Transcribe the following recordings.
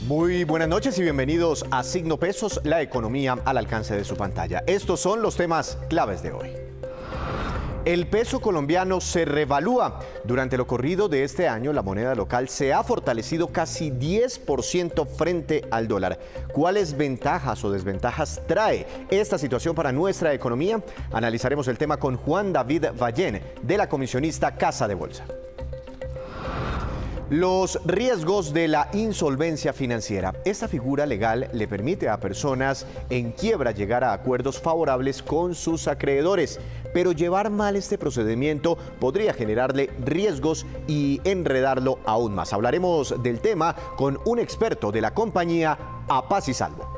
Muy buenas noches y bienvenidos a Signo Pesos, la economía al alcance de su pantalla. Estos son los temas claves de hoy. El peso colombiano se revalúa. Durante lo corrido de este año, la moneda local se ha fortalecido casi 10% frente al dólar. ¿Cuáles ventajas o desventajas trae esta situación para nuestra economía? Analizaremos el tema con Juan David Vallén, de la comisionista Casa de Bolsa. Los riesgos de la insolvencia financiera. Esta figura legal le permite a personas en quiebra llegar a acuerdos favorables con sus acreedores, pero llevar mal este procedimiento podría generarle riesgos y enredarlo aún más. Hablaremos del tema con un experto de la compañía A Paz y Salvo.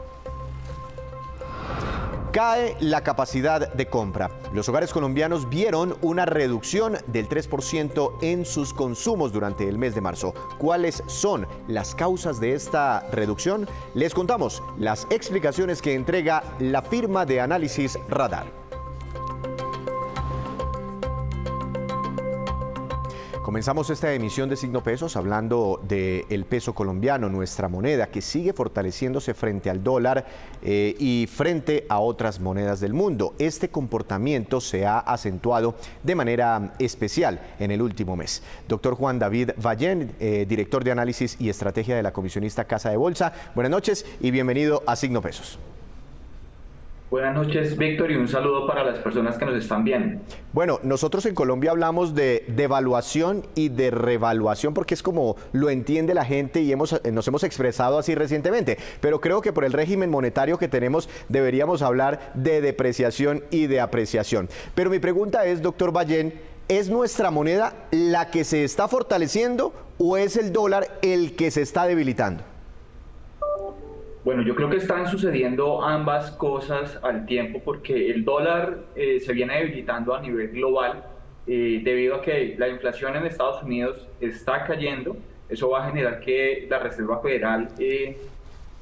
Cae la capacidad de compra. Los hogares colombianos vieron una reducción del 3% en sus consumos durante el mes de marzo. ¿Cuáles son las causas de esta reducción? Les contamos las explicaciones que entrega la firma de análisis Radar. Comenzamos esta emisión de Signo Pesos hablando del peso colombiano, nuestra moneda, que sigue fortaleciéndose frente al dólar y frente a otras monedas del mundo. Este comportamiento se ha acentuado de manera especial en el último mes. Doctor Juan David Vallén, director de análisis y estrategia de la comisionista Casa de Bolsa. Buenas noches y bienvenido a Signo Pesos. Buenas noches, Víctor, y un saludo para las personas que nos están viendo. Bueno, nosotros en Colombia hablamos de devaluación y de revaluación porque es como lo entiende la gente y nos hemos expresado así recientemente, pero creo que por el régimen monetario que tenemos deberíamos hablar de depreciación y de apreciación. Pero mi pregunta es, doctor Vallén, ¿es nuestra moneda la que se está fortaleciendo o es el dólar el que se está debilitando? Bueno, yo creo que están sucediendo ambas cosas al tiempo porque el dólar se viene debilitando a nivel global debido a que la inflación en Estados Unidos está cayendo. Eso va a generar que la Reserva Federal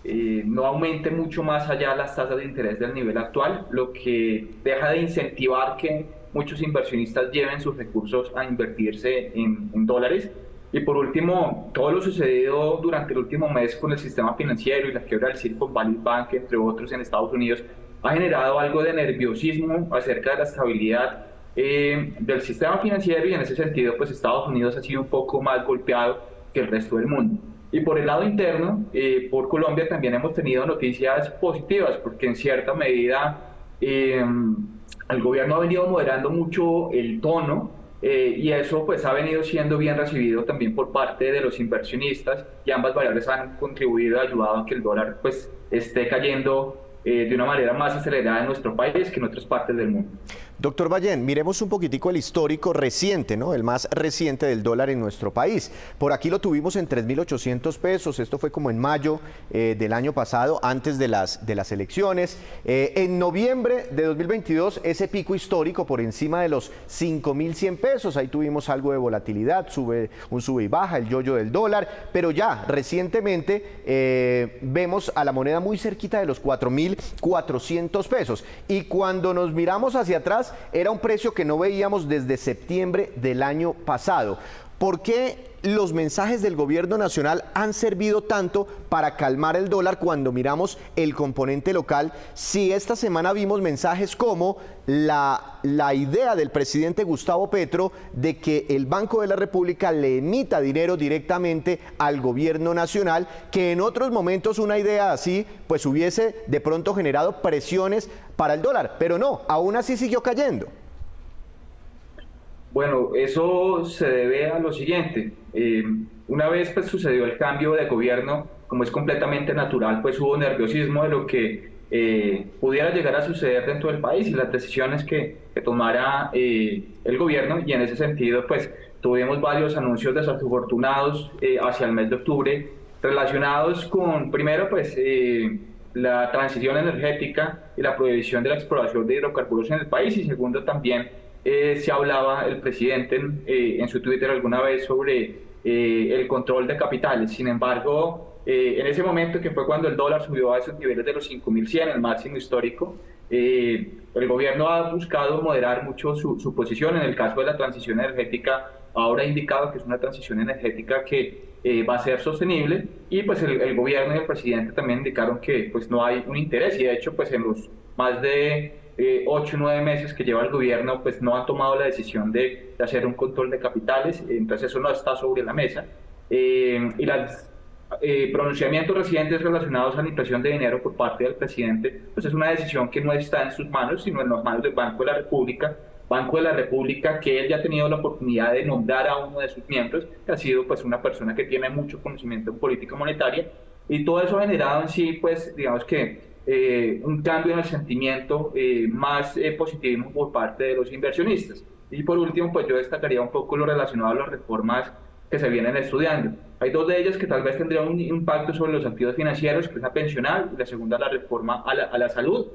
no aumente mucho más allá las tasas de interés del nivel actual, lo que deja de incentivar que muchos inversionistas lleven sus recursos a invertirse en dólares. Y por último, todo lo sucedido durante el último mes con el sistema financiero y la quiebra del Silicon Valley Bank, entre otros, en Estados Unidos, ha generado algo de nerviosismo acerca de la estabilidad del sistema financiero, y en ese sentido, pues Estados Unidos ha sido un poco más golpeado que el resto del mundo. Y por el lado interno, por Colombia también hemos tenido noticias positivas, porque en cierta medida el gobierno ha venido moderando mucho el tono, y eso pues ha venido siendo bien recibido también por parte de los inversionistas, y ambas variables han contribuido y ayudado a que el dólar pues esté cayendo de una manera más acelerada en nuestro país que en otras partes del mundo. Doctor Vallén, miremos un poquitico el histórico reciente, ¿no? El más reciente del dólar en nuestro país. Por aquí lo tuvimos en 3.800 pesos, esto fue como en mayo del año pasado, antes de las elecciones. En noviembre de 2022, ese pico histórico por encima de los 5.100 pesos, ahí tuvimos algo de volatilidad, un sube y baja, el yoyo del dólar, pero ya recientemente vemos a la moneda muy cerquita de los 4.400 pesos. Y cuando nos miramos hacia atrás, era un precio que no veíamos desde septiembre del año pasado. ¿Por qué los mensajes del gobierno nacional han servido tanto para calmar el dólar cuando miramos el componente local? Si esta semana vimos mensajes como la idea del presidente Gustavo Petro de que el Banco de la República le emita dinero directamente al gobierno nacional, que en otros momentos una idea así pues hubiese de pronto generado presiones para el dólar, pero no, aún así siguió cayendo. Bueno, eso se debe a lo siguiente. Una vez pues sucedió el cambio de gobierno, como es completamente natural, pues hubo nerviosismo de lo que pudiera llegar a suceder dentro del país y las decisiones que tomara el gobierno, y en ese sentido pues tuvimos varios anuncios desafortunados hacia el mes de octubre relacionados con, primero pues la transición energética y la prohibición de la exploración de hidrocarburos en el país, y segundo también se hablaba el presidente en su Twitter alguna vez sobre el control de capitales. Sin embargo, en ese momento, que fue cuando el dólar subió a esos niveles de los 5.100, el máximo histórico, El gobierno ha buscado moderar mucho su posición. En el caso de la transición energética, ahora ha indicado que es una transición energética que va a ser sostenible, y pues el gobierno y el presidente también indicaron que pues no hay un interés, y de hecho pues en los más de 8 o 9 meses que lleva el gobierno pues no han tomado la decisión de hacer un control de capitales. Entonces eso no está sobre la mesa. Y los pronunciamientos recientes relacionados a la impresión de dinero por parte del presidente, pues es una decisión que no está en sus manos, sino en las manos del Banco de la República, que él ya ha tenido la oportunidad de nombrar a uno de sus miembros, que ha sido pues una persona que tiene mucho conocimiento en política monetaria, y todo eso ha generado en sí, pues digamos que un cambio en el sentimiento, más positivismo por parte de los inversionistas. Y por último, pues yo destacaría un poco lo relacionado a las reformas que se vienen estudiando. Hay dos de ellas que tal vez tendrían un impacto sobre los activos financieros, que es la pensional, y la segunda, la reforma a la salud.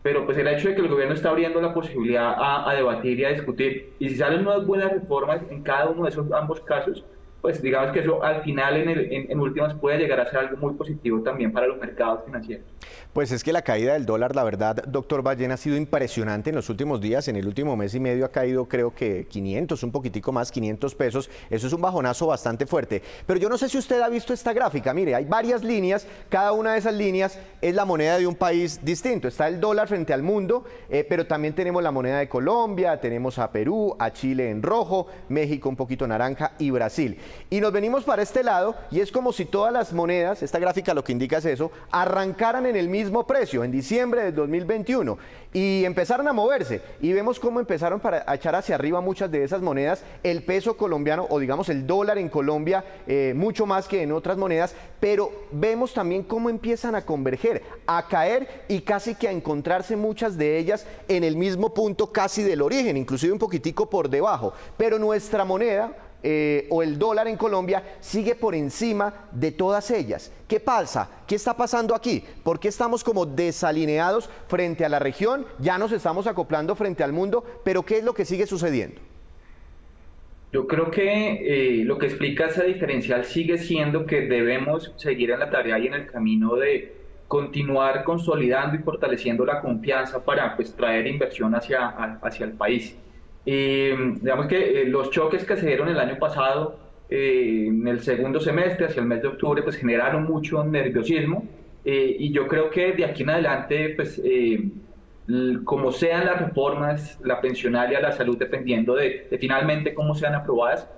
Pero pues el hecho de que el gobierno está abriendo la posibilidad a debatir y a discutir, y si salen unas buenas reformas en cada uno de esos ambos casos, pues digamos que eso al final en últimas puede llegar a ser algo muy positivo también para los mercados financieros. Pues es que la caída del dólar, la verdad, doctor Ballén, ha sido impresionante en los últimos días. En el último mes y medio ha caído, creo que 500, un poquitico más, 500 pesos. Eso es un bajonazo bastante fuerte. Pero yo no sé si usted ha visto esta gráfica. Mire, hay varias líneas. Cada una de esas líneas es la moneda de un país distinto. Está el dólar frente al mundo, pero también tenemos la moneda de Colombia, tenemos a Perú, a Chile en rojo, México un poquito naranja y Brasil. Y nos venimos para este lado y es como si todas las monedas, esta gráfica lo que indica es eso, arrancaran en el mismo precio en diciembre del 2021 y empezaron a moverse, y vemos cómo empezaron a echar hacia arriba muchas de esas monedas, el peso colombiano o digamos el dólar en Colombia mucho más que en otras monedas, pero vemos también cómo empiezan a converger, a caer y casi que a encontrarse muchas de ellas en el mismo punto casi del origen, inclusive un poquitico por debajo, pero nuestra moneda o el dólar en Colombia sigue por encima de todas ellas. ¿Qué pasa? ¿Qué está pasando aquí? ¿Por qué estamos como desalineados frente a la región? Ya nos estamos acoplando frente al mundo, pero ¿qué es lo que sigue sucediendo? Yo creo que lo que explica esa diferencial sigue siendo que debemos seguir en la tarea y en el camino de continuar consolidando y fortaleciendo la confianza para pues, traer inversión hacia el país. Digamos que los choques que se dieron el año pasado, en el segundo semestre, hacia el mes de octubre, pues generaron mucho nerviosismo, y yo creo que de aquí en adelante, pues como sean las reformas, la pensionaria, la salud, dependiendo de finalmente cómo sean aprobadas,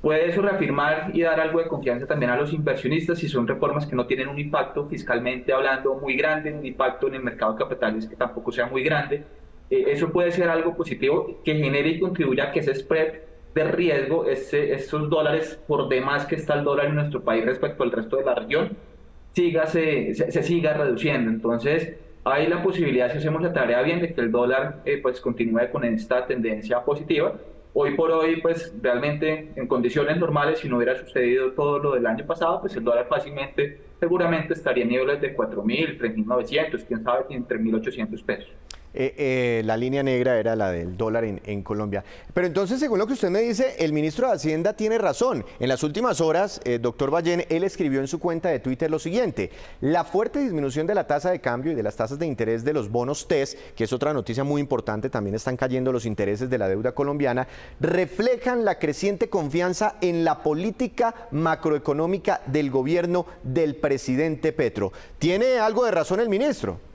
puede eso reafirmar y dar algo de confianza también a los inversionistas, si son reformas que no tienen un impacto fiscalmente hablando muy grande, un impacto en el mercado de capitales que tampoco sea muy grande. Eso puede ser algo positivo que genere y contribuya a que ese spread de riesgo, esos dólares por demás que está el dólar en nuestro país respecto al resto de la región, se siga reduciendo. Entonces, hay la posibilidad, si hacemos la tarea bien, de que el dólar pues continúe con esta tendencia positiva. Hoy por hoy, pues realmente en condiciones normales, si no hubiera sucedido todo lo del año pasado, pues el dólar fácilmente, seguramente estaría en niveles de 4.000, 3.900, quién sabe, en 3.800 pesos. La línea negra era la del dólar en Colombia. Pero entonces, según lo que usted me dice, el ministro de Hacienda tiene razón. En las últimas horas, doctor Ballén, él escribió en su cuenta de Twitter lo siguiente: la fuerte disminución de la tasa de cambio y de las tasas de interés de los bonos TES, que es otra noticia muy importante, también están cayendo los intereses de la deuda colombiana, reflejan la creciente confianza en la política macroeconómica del gobierno del presidente Petro. ¿Tiene algo de razón el ministro?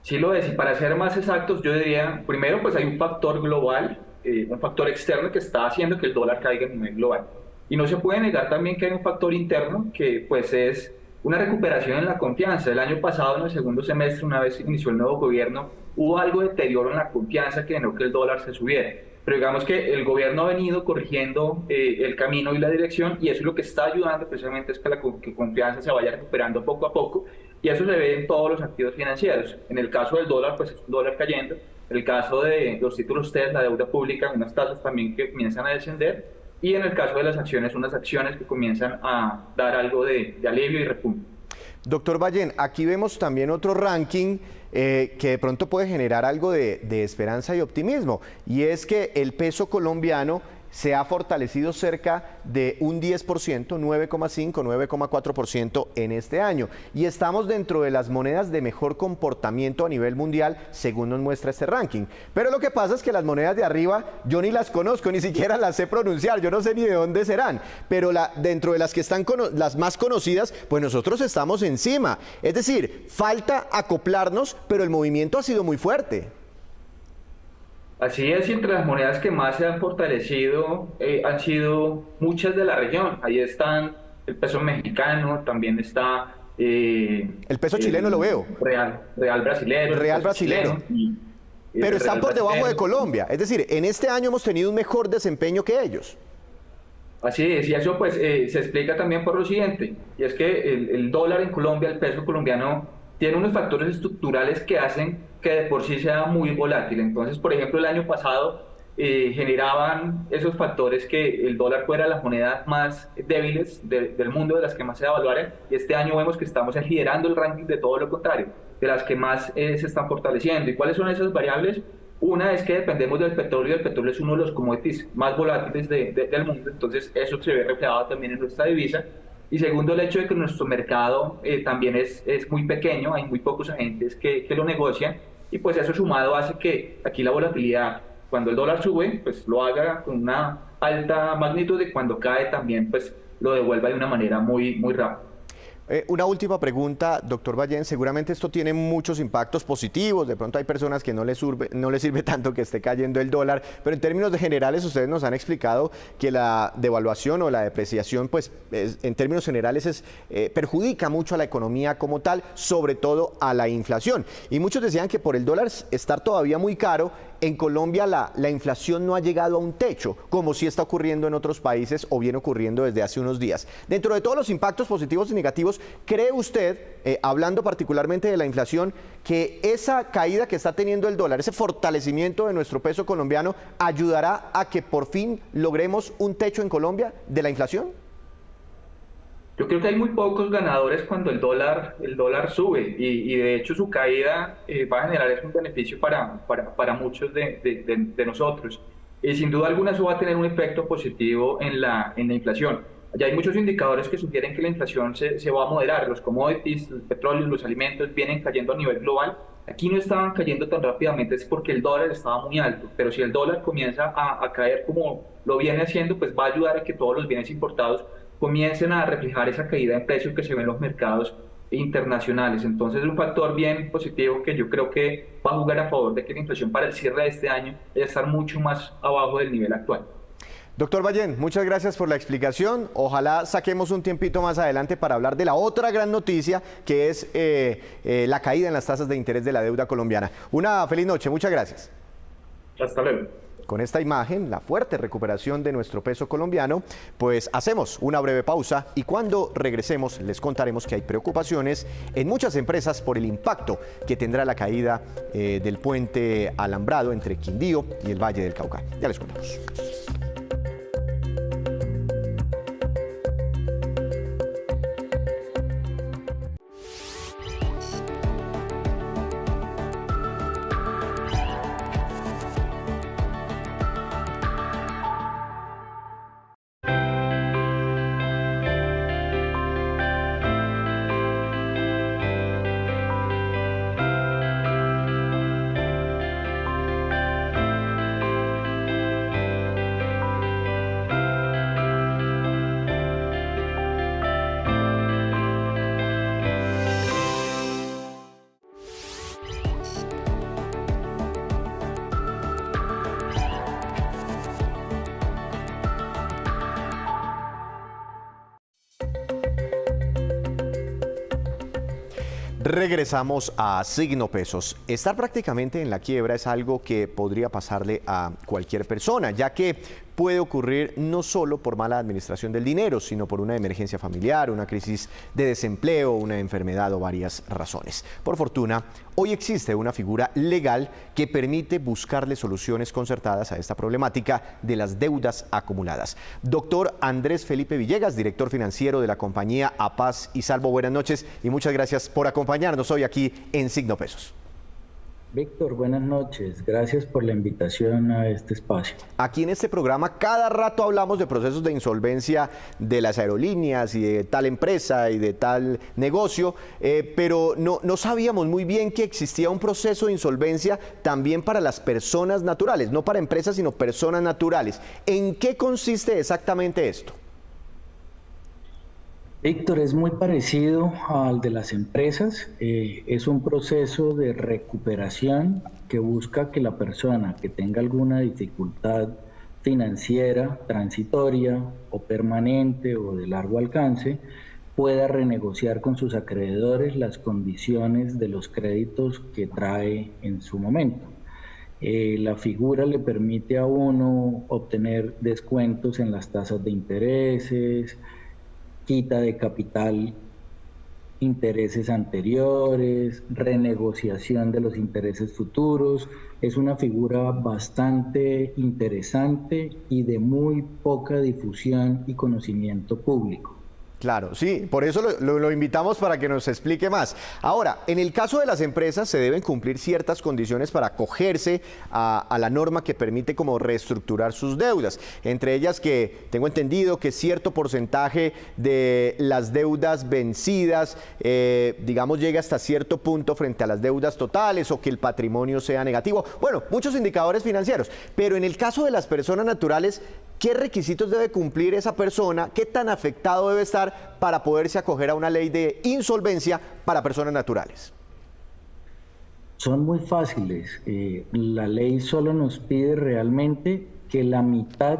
Sí lo es, y para ser más exactos, yo diría, primero, pues hay un factor global, un factor externo que está haciendo que el dólar caiga a nivel global. Y no se puede negar también que hay un factor interno que pues es una recuperación en la confianza. El año pasado, en el segundo semestre, una vez inició el nuevo gobierno, hubo algo de deterioro en la confianza que no que el dólar se subiera. Pero digamos que el gobierno ha venido corrigiendo el camino y la dirección, y eso es lo que está ayudando precisamente, es que la confianza se vaya recuperando poco a poco, y eso se ve en todos los activos financieros. En el caso del dólar, pues es un dólar cayendo. En el caso de los títulos TES, la deuda pública, unas tasas también que comienzan a descender, y en el caso de las acciones, unas acciones que comienzan a dar algo de alivio y repunte. Doctor Ballén, aquí vemos también otro ranking que de pronto puede generar algo de esperanza y optimismo, y es que el peso colombiano se ha fortalecido cerca de un 10%, 9,5, 9,4% en este año. Y estamos dentro de las monedas de mejor comportamiento a nivel mundial, según nos muestra este ranking. Pero lo que pasa es que las monedas de arriba yo ni las conozco, ni siquiera las sé pronunciar, yo no sé ni de dónde serán. Pero dentro de las que están las más conocidas, pues nosotros estamos encima. Es decir, falta acoplarnos, pero el movimiento ha sido muy fuerte. Así es, y entre las monedas que más se han fortalecido han sido muchas de la región. Ahí están el peso mexicano, también está el peso chileno lo veo. Real brasilero. Real brasilero. Pero están por debajo de Colombia. Es decir, en este año hemos tenido un mejor desempeño que ellos. Así es, y eso pues se explica también por lo siguiente, y es que el dólar en Colombia, el peso colombiano, tiene unos factores estructurales que hacen que de por sí sea muy volátil. Entonces, por ejemplo, el año pasado generaban esos factores que el dólar fuera las monedas más débiles del mundo, de las que más se evaluaran, y este año vemos que estamos liderando el ranking de todo lo contrario, de las que más se están fortaleciendo. ¿Y cuáles son esas variables? Una es que dependemos del petróleo, y el petróleo es uno de los commodities más volátiles del mundo, entonces eso se ve reflejado también en nuestra divisa. Y segundo, el hecho de que nuestro mercado también es muy pequeño, hay muy pocos agentes que lo negocian, y pues eso sumado hace que aquí la volatilidad, cuando el dólar sube, pues lo haga con una alta magnitud, y cuando cae también pues lo devuelva de una manera muy rápida. Una última pregunta, doctor Ballén. Seguramente esto tiene muchos impactos positivos. De pronto hay personas que no les sirve tanto que esté cayendo el dólar, pero en términos generales ustedes nos han explicado que la devaluación o la depreciación, pues en términos generales perjudica mucho a la economía como tal, sobre todo a la inflación. Y muchos decían que por el dólar estar todavía muy caro, en Colombia la inflación no ha llegado a un techo, como sí está ocurriendo en otros países o viene ocurriendo desde hace unos días. Dentro de todos los impactos positivos y negativos, ¿cree usted, hablando particularmente de la inflación, que esa caída que está teniendo el dólar, ese fortalecimiento de nuestro peso colombiano, ayudará a que por fin logremos un techo en Colombia de la inflación? Yo creo que hay muy pocos ganadores cuando el dólar sube, y de hecho su caída va a generar un beneficio para muchos de nosotros. Y sin duda alguna eso va a tener un efecto positivo en la inflación. Ya hay muchos indicadores que sugieren que la inflación se va a moderar. Los commodities, el petróleo, los alimentos vienen cayendo a nivel global. Aquí no estaban cayendo tan rápidamente, es porque el dólar estaba muy alto, pero si el dólar comienza a caer como lo viene haciendo, pues va a ayudar a que todos los bienes importados comiencen a reflejar esa caída en precios que se ven en los mercados internacionales. Entonces es un factor bien positivo que yo creo que va a jugar a favor de que la inflación para el cierre de este año vaya a estar mucho más abajo del nivel actual. Doctor Ballén, muchas gracias por la explicación. Ojalá saquemos un tiempito más adelante para hablar de la otra gran noticia, que es la caída en las tasas de interés de la deuda colombiana. Una feliz noche, muchas gracias. Hasta luego. Con esta imagen, la fuerte recuperación de nuestro peso colombiano, pues hacemos una breve pausa y cuando regresemos les contaremos que hay preocupaciones en muchas empresas por el impacto que tendrá la caída del puente alambrado entre Quindío y el Valle del Cauca. Ya les contamos. Regresamos a Signo Pesos. Estar prácticamente en la quiebra es algo que podría pasarle a cualquier persona, ya que puede ocurrir no solo por mala administración del dinero, sino por una emergencia familiar, una crisis de desempleo, una enfermedad o varias razones. Por fortuna, hoy existe una figura legal que permite buscarle soluciones concertadas a esta problemática de las deudas acumuladas. Doctor Andrés Felipe Villegas, director financiero de la compañía A Paz y Salvo. Buenas noches y muchas gracias por acompañarnos hoy aquí en Signo Pesos. Víctor, buenas noches. Gracias por la invitación a este espacio. Aquí en este programa cada rato hablamos de procesos de insolvencia de las aerolíneas y de tal empresa y de tal negocio, pero no sabíamos muy bien que existía un proceso de insolvencia también para las personas naturales, no para empresas, sino personas naturales. ¿En qué consiste exactamente esto? Víctor, es muy parecido al de las empresas. Es un proceso de recuperación que busca que la persona que tenga alguna dificultad financiera, transitoria o permanente o de largo alcance, pueda renegociar con sus acreedores las condiciones de los créditos que trae en su momento. La figura le permite a uno obtener descuentos en las tasas de intereses, quita de capital intereses anteriores, renegociación de los intereses futuros. Es una figura bastante interesante y de muy poca difusión y conocimiento público. Claro, sí, por eso lo invitamos para que nos explique más. Ahora, en el caso de las empresas se deben cumplir ciertas condiciones para acogerse a la norma que permite como reestructurar sus deudas. Entre ellas que tengo entendido que cierto porcentaje de las deudas vencidas, digamos, llegue hasta cierto punto frente a las deudas totales o que el patrimonio sea negativo. Bueno, muchos indicadores financieros, pero en el caso de las personas naturales, ¿qué requisitos debe cumplir esa persona? ¿Qué tan afectado debe estar para poderse acoger a una ley de insolvencia para personas naturales? Son muy fáciles. La ley solo nos pide realmente que la mitad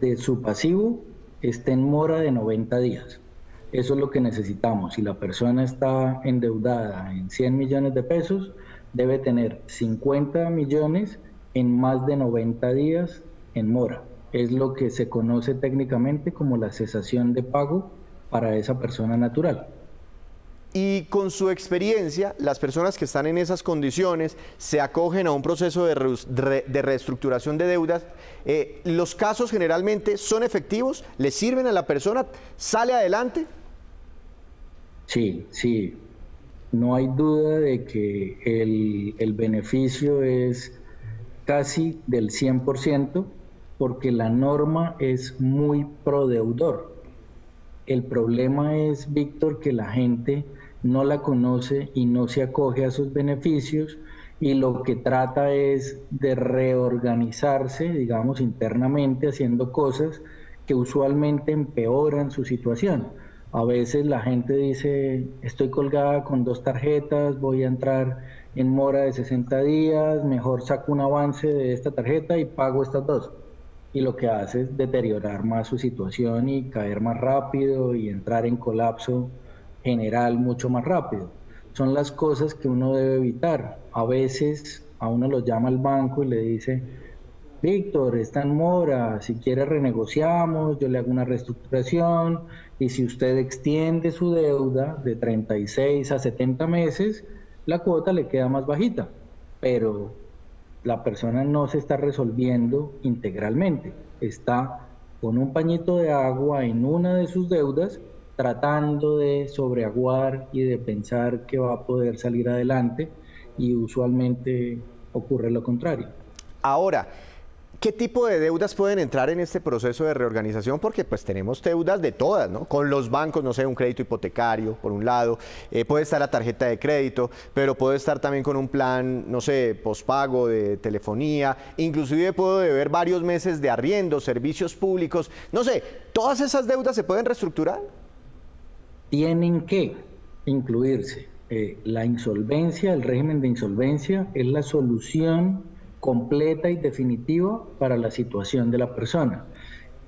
de su pasivo esté en mora de 90 días. Eso es lo que necesitamos. Si la persona está endeudada en 100 millones de pesos, debe tener 50 millones en más de 90 días en mora. Es lo que se conoce técnicamente como la cesación de pago para esa persona natural. Y con su experiencia, las personas que están en esas condiciones se acogen a un proceso de reestructuración de deudas. ¿Los casos generalmente son efectivos? ¿Le sirven a la persona? ¿Sale adelante? Sí, sí. No hay duda de que el beneficio es casi del 100%, porque la norma es muy pro deudor. El problema es, Víctor, que la gente no la conoce y no se acoge a sus beneficios y lo que trata es de reorganizarse, digamos, internamente, haciendo cosas que usualmente empeoran su situación. A veces la gente dice, estoy colgada con 2 tarjetas, voy a entrar en mora de 60 días, mejor saco un avance de esta tarjeta y pago estas 2. Y lo que hace es deteriorar más su situación y caer más rápido y entrar en colapso general mucho más rápido. Son las cosas que uno debe evitar. A veces a uno lo llama el banco y le dice, Víctor, está en mora, si quiere renegociamos, yo le hago una reestructuración y si usted extiende su deuda de 36 a 70 meses, la cuota le queda más bajita, pero la persona no se está resolviendo integralmente, está con un pañito de agua en una de sus deudas, tratando de sobreaguar y de pensar que va a poder salir adelante y usualmente ocurre lo contrario. Ahora, ¿qué tipo de deudas pueden entrar en este proceso de reorganización? Porque pues tenemos deudas de todas, ¿no? Con los bancos, no sé, un crédito hipotecario, por un lado, puede estar la tarjeta de crédito, pero puede estar también con un plan, no sé, pospago de telefonía, inclusive puedo deber varios meses de arriendo, servicios públicos, no sé, ¿todas esas deudas se pueden reestructurar? Tienen que incluirse. La insolvencia, el régimen de insolvencia es la solución completa y definitiva para la situación de la persona.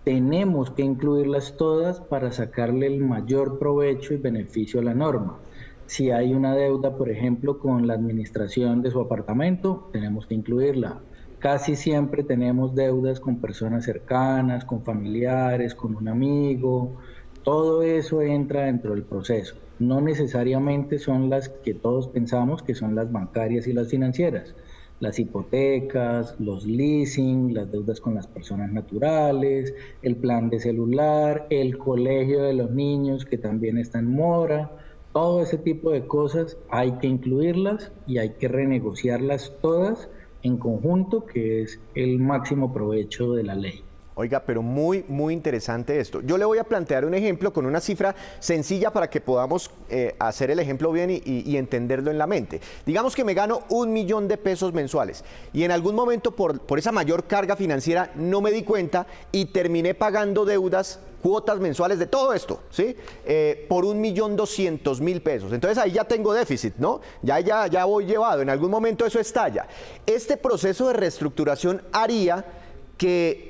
Tenemos que incluirlas todas para sacarle el mayor provecho y beneficio a la norma. Si hay una deuda, por ejemplo, con la administración de su apartamento, tenemos que incluirla. Casi siempre tenemos deudas con personas cercanas, con familiares, con un amigo. Todo eso entra dentro del proceso. No necesariamente son las que todos pensamos que son las bancarias y las financieras. Las hipotecas, los leasing, las deudas con las personas naturales, el plan de celular, el colegio de los niños que también está en mora. Todo ese tipo de cosas hay que incluirlas y hay que renegociarlas todas en conjunto, que es el máximo provecho de la ley. Oiga, pero muy, muy interesante esto. Yo le voy a plantear un ejemplo con una cifra sencilla para que podamos hacer el ejemplo bien y entenderlo en la mente. Digamos que me gano 1 millón de pesos mensuales y en algún momento por esa mayor carga financiera no me di cuenta y terminé pagando deudas, cuotas mensuales de todo esto, ¿sí? Por 1.200.000 pesos. Entonces ahí ya tengo déficit, ¿no? Ya voy llevado. En algún momento eso estalla. Este proceso de reestructuración haría que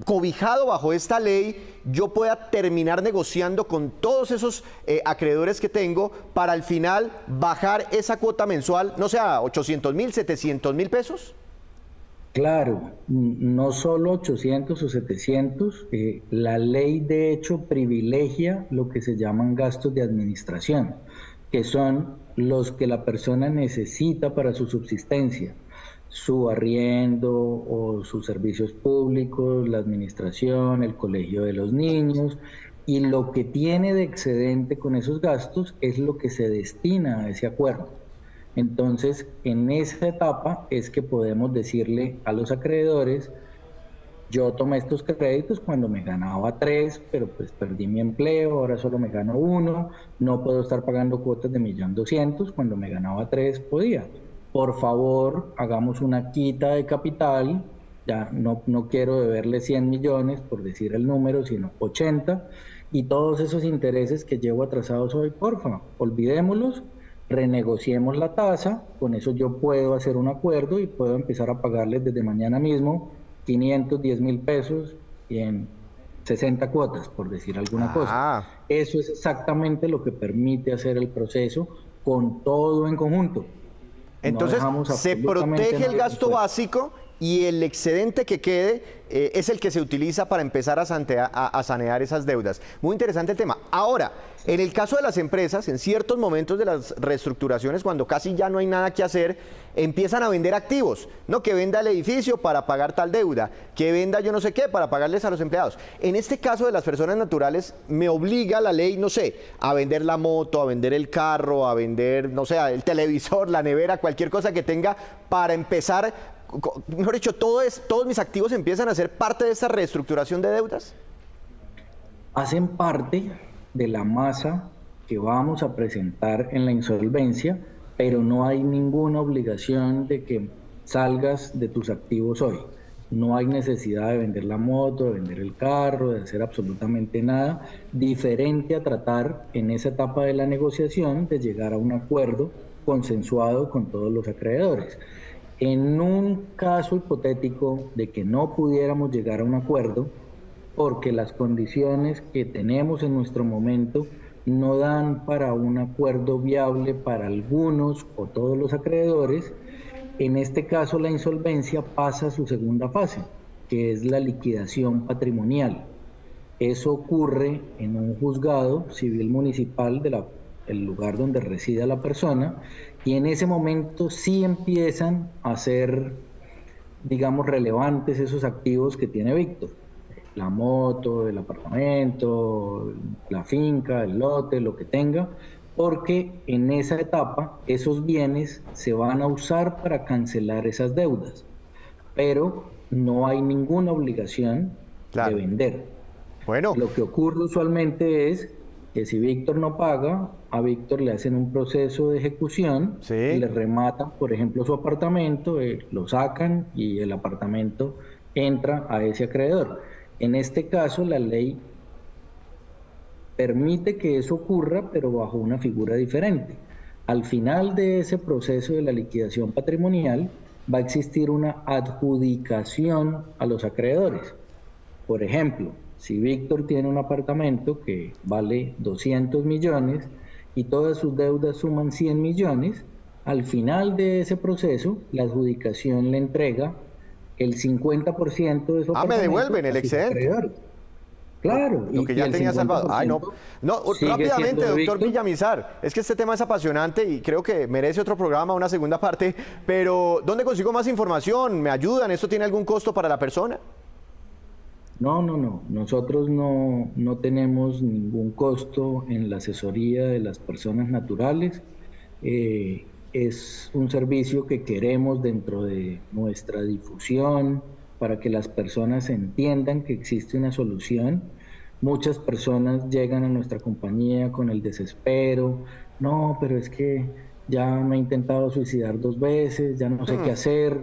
cobijado bajo esta ley, yo pueda terminar negociando con todos esos acreedores que tengo para al final bajar esa cuota mensual, no sé, a 800.000, 700.000 pesos. Claro, no solo 800 o 700, la ley de hecho privilegia lo que se llaman gastos de administración, que son los que la persona necesita para su subsistencia. Su arriendo o sus servicios públicos, la administración, el colegio de los niños, y lo que tiene de excedente con esos gastos es lo que se destina a ese acuerdo. Entonces, en esa etapa es que podemos decirle a los acreedores: yo tomé estos créditos cuando me ganaba 3, pero pues perdí mi empleo, ahora solo me gano 1, no puedo estar pagando cuotas de 1.200.000, cuando me ganaba 3 podía. Por favor, hagamos una quita de capital, ya no quiero deberle 100 millones, por decir el número, sino 80, y todos esos intereses que llevo atrasados hoy, porfa, olvidémoslos, renegociemos la tasa, con eso yo puedo hacer un acuerdo y puedo empezar a pagarles desde mañana mismo 510.000 pesos y en 60 cuotas, por decir alguna cosa. Eso es exactamente lo que permite hacer el proceso con todo en conjunto. Entonces, se protege el gasto básico y el excedente que quede es el que se utiliza para empezar a sanear esas deudas. Muy interesante el tema. Ahora, en el caso de las empresas, en ciertos momentos de las reestructuraciones, cuando casi ya no hay nada que hacer, empiezan a vender activos, ¿no? Que venda el edificio para pagar tal deuda, que venda yo no sé qué para pagarles a los empleados. En este caso de las personas naturales, me obliga la ley, no sé, a vender la moto, a vender el carro, a vender, no sé, el televisor, la nevera, cualquier cosa que tenga para empezar. Mejor dicho, todos mis activos empiezan a ser parte de esta reestructuración de deudas. Hacen parte de la masa que vamos a presentar en la insolvencia, pero no hay ninguna obligación de que salgas de tus activos hoy. No hay necesidad de vender la moto, de vender el carro, de hacer absolutamente nada, diferente a tratar en esa etapa de la negociación de llegar a un acuerdo consensuado con todos los acreedores. En un caso hipotético de que no pudiéramos llegar a un acuerdo, porque las condiciones que tenemos en nuestro momento no dan para un acuerdo viable para algunos o todos los acreedores, en este caso la insolvencia pasa a su segunda fase, que es la liquidación patrimonial. Eso ocurre en un juzgado civil municipal del lugar donde resida la persona, y en ese momento sí empiezan a ser, digamos, relevantes esos activos que tiene Víctor. La moto, el apartamento, la finca, el lote, lo que tenga, porque en esa etapa esos bienes se van a usar para cancelar esas deudas, pero no hay ninguna obligación de vender. Bueno. Lo que ocurre usualmente es que si Víctor no paga, a Víctor le hacen un proceso de ejecución, le rematan, por ejemplo, su apartamento, lo sacan y el apartamento entra a ese acreedor. En este caso, la ley permite que eso ocurra, pero bajo una figura diferente. Al final de ese proceso de la liquidación patrimonial, va a existir una adjudicación a los acreedores. Por ejemplo, si Víctor tiene un apartamento que vale 200 millones y todas sus deudas suman 100 millones, al final de ese proceso, la adjudicación le entrega el 50% de su apartamento. Me devuelven el excedente. Claro. Lo que ya tenía salvado. No, rápidamente, doctor Villamizar, es que este tema es apasionante y creo que merece otro programa, una segunda parte, pero ¿dónde consigo más información? ¿Me ayudan? ¿Esto tiene algún costo para la persona? No. Nosotros no tenemos ningún costo en la asesoría de las personas naturales. Es un servicio que queremos dentro de nuestra difusión para que las personas entiendan que existe una solución. Muchas personas llegan a nuestra compañía con el desespero. No, pero es que ya me he intentado suicidar 2 veces, ya no sé qué hacer.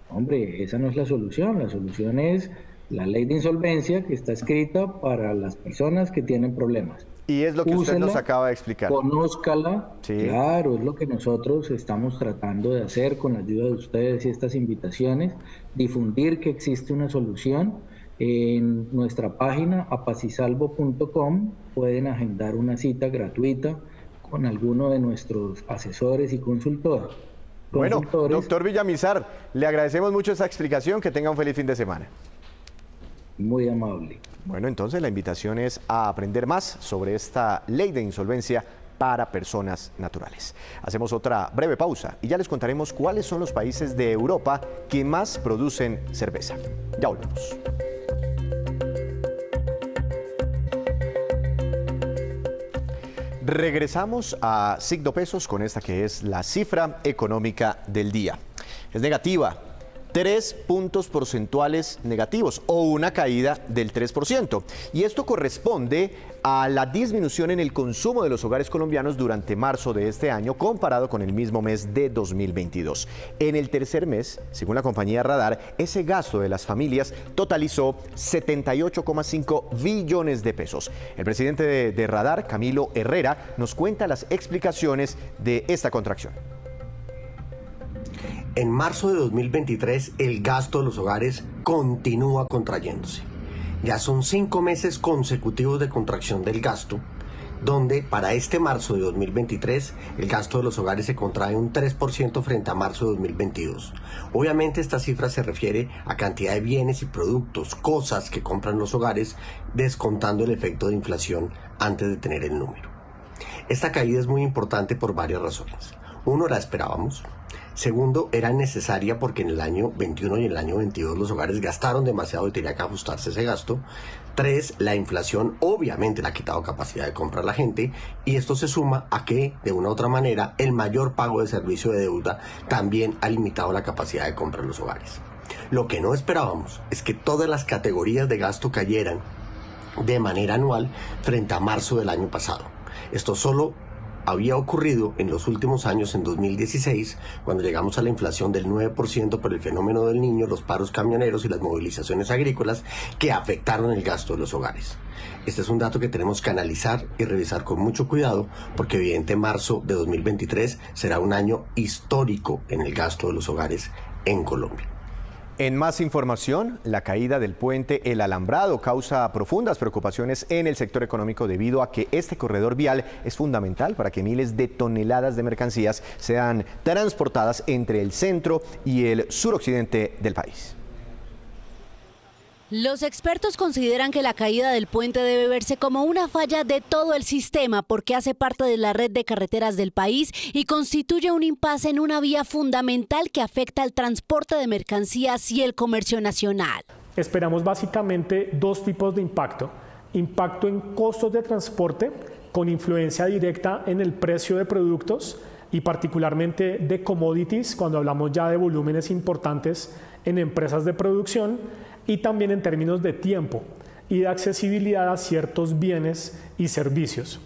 Hombre, esa no es la solución. La solución es la ley de insolvencia que está escrita para las personas que tienen problemas. Y es lo que usted nos Úsela, acaba de explicar. conózcala, Sí. claro, es lo que nosotros estamos tratando de hacer con la ayuda de ustedes y estas invitaciones, difundir que existe una solución. En nuestra página apacisalvo.com pueden agendar una cita gratuita con alguno de nuestros asesores y Bueno, consultores. doctor Villamizar, le agradecemos mucho esa explicación, que tenga un feliz fin de semana. Muy amable. Bueno, entonces la invitación es a aprender más sobre esta ley de insolvencia para personas naturales. Hacemos otra breve pausa y ya les contaremos cuáles son los países de Europa que más producen cerveza. Ya volvemos. Regresamos a Signo Pesos con esta que es la cifra económica del día. Es negativa, 3 puntos porcentuales negativos o una caída del 3%. Y esto corresponde a la disminución en el consumo de los hogares colombianos durante marzo de este año comparado con el mismo mes de 2022. En el tercer mes, según la compañía Radar, ese gasto de las familias totalizó 78,5 billones de pesos. El presidente de Radar, Camilo Herrera, nos cuenta las explicaciones de esta contracción. En marzo de 2023, el gasto de los hogares continúa contrayéndose. Ya son 5 meses consecutivos de contracción del gasto, donde para este marzo de 2023 el gasto de los hogares se contrae un 3% frente a marzo de 2022. Obviamente esta cifra se refiere a cantidad de bienes y productos, cosas que compran los hogares, descontando el efecto de inflación antes de tener el número. Esta caída es muy importante por varias razones. Uno, la esperábamos. Segundo, era necesaria porque en el año 21 y en el año 22 los hogares gastaron demasiado y tenía que ajustarse ese gasto. 3, la inflación obviamente le ha quitado capacidad de compra a la gente y esto se suma a que, de una u otra manera, el mayor pago de servicio de deuda también ha limitado la capacidad de compra de los hogares. Lo que no esperábamos es que todas las categorías de gasto cayeran de manera anual frente a marzo del año pasado. Esto solo había ocurrido en los últimos años, en 2016, cuando llegamos a la inflación del 9% por el fenómeno del Niño, los paros camioneros y las movilizaciones agrícolas que afectaron el gasto de los hogares. Este es un dato que tenemos que analizar y revisar con mucho cuidado porque evidente marzo de 2023 será un año histórico en el gasto de los hogares en Colombia. En más información, la caída del puente El Alambrado causa profundas preocupaciones en el sector económico debido a que este corredor vial es fundamental para que miles de toneladas de mercancías sean transportadas entre el centro y el suroccidente del país. Los expertos consideran que la caída del puente debe verse como una falla de todo el sistema porque hace parte de la red de carreteras del país y constituye un impasse en una vía fundamental que afecta al transporte de mercancías y el comercio nacional. Esperamos básicamente 2 tipos de impacto. Impacto en costos de transporte con influencia directa en el precio de productos y particularmente de commodities cuando hablamos ya de volúmenes importantes en empresas de producción, y también en términos de tiempo y de accesibilidad a ciertos bienes y servicios.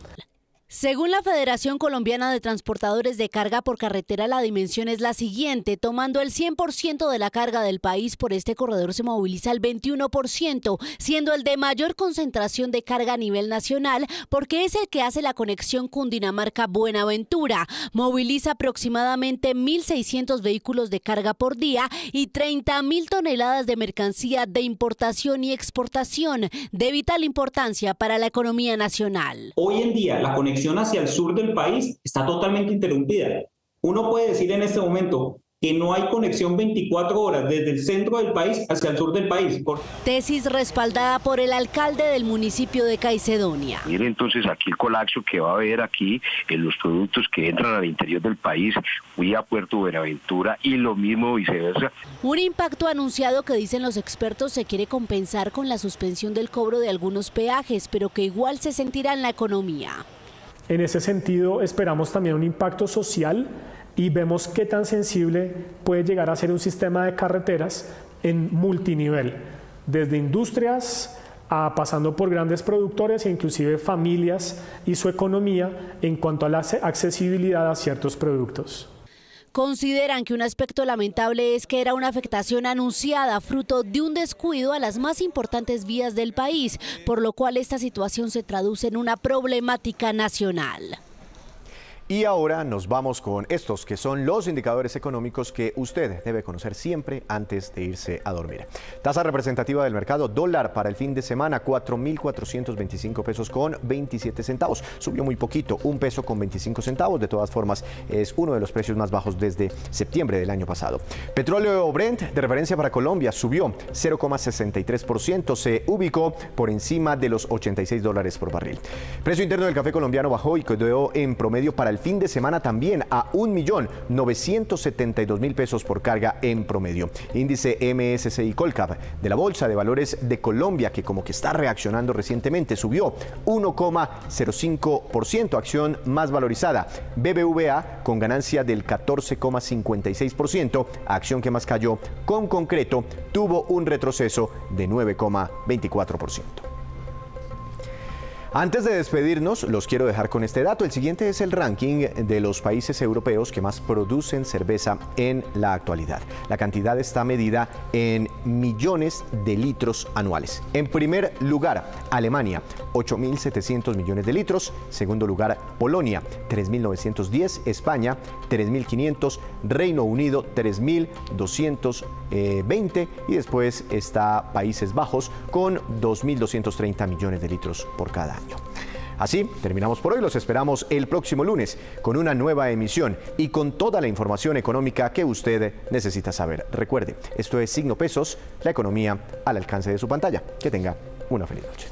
Según la Federación Colombiana de Transportadores de Carga por Carretera, la dimensión es la siguiente. Tomando el 100% de la carga del país, por este corredor se moviliza el 21%, siendo el de mayor concentración de carga a nivel nacional, porque es el que hace la conexión Cundinamarca-Buenaventura. Moviliza aproximadamente 1.600 vehículos de carga por día y 30.000 toneladas de mercancía de importación y exportación, de vital importancia para la economía nacional. Hoy en día, la conexión hacia el sur del país está totalmente interrumpida. Uno puede decir en este momento, que no hay conexión 24 horas desde el centro del país hacia el sur del país. Tesis respaldada por el alcalde del municipio de Caicedonia. Mire entonces aquí el colapso que va a haber aquí en los productos que entran al interior del país, vía Puerto Buenaventura y lo mismo viceversa. Un impacto anunciado que dicen los expertos se quiere compensar con la suspensión del cobro de algunos peajes, pero que igual se sentirá en la economía. En ese sentido, esperamos también un impacto social y vemos qué tan sensible puede llegar a ser un sistema de carreteras en multinivel, desde industrias pasando por grandes productores e inclusive familias y su economía en cuanto a la accesibilidad a ciertos productos. Consideran que un aspecto lamentable es que era una afectación anunciada, fruto de un descuido a las más importantes vías del país, por lo cual esta situación se traduce en una problemática nacional. Y ahora nos vamos con estos que son los indicadores económicos que usted debe conocer siempre antes de irse a dormir. Tasa representativa del mercado, dólar para el fin de semana, 4.425 pesos con 27 centavos. Subió muy poquito, 1 peso con 25 centavos. De todas formas, es uno de los precios más bajos desde septiembre del año pasado. Petróleo Brent, de referencia para Colombia, subió 0,63%. Se ubicó por encima de los $86 por barril. Precio interno del café colombiano bajó y quedó en promedio para el fin de semana también a 1.972.000 pesos por carga en promedio. Índice MSCI Colcap de la Bolsa de Valores de Colombia, que como que está reaccionando recientemente, subió 1,05%, acción más valorizada. BBVA con ganancia del 14,56%, acción que más cayó. Con Concreto tuvo un retroceso de 9,24%. Antes de despedirnos, los quiero dejar con este dato. El siguiente es el ranking de los países europeos que más producen cerveza en la actualidad. La cantidad está medida en millones de litros anuales. En primer lugar, Alemania, 8.700 millones de litros. Segundo lugar, Polonia, 3.910. España, 3.500. Reino Unido, 3.220. Y después está Países Bajos con 2.230 millones de litros por cada año. Así terminamos por hoy. Los esperamos el próximo lunes con una nueva emisión y con toda la información económica que usted necesita saber. Recuerde, esto es Signo Pesos, la economía al alcance de su pantalla. Que tenga una feliz noche.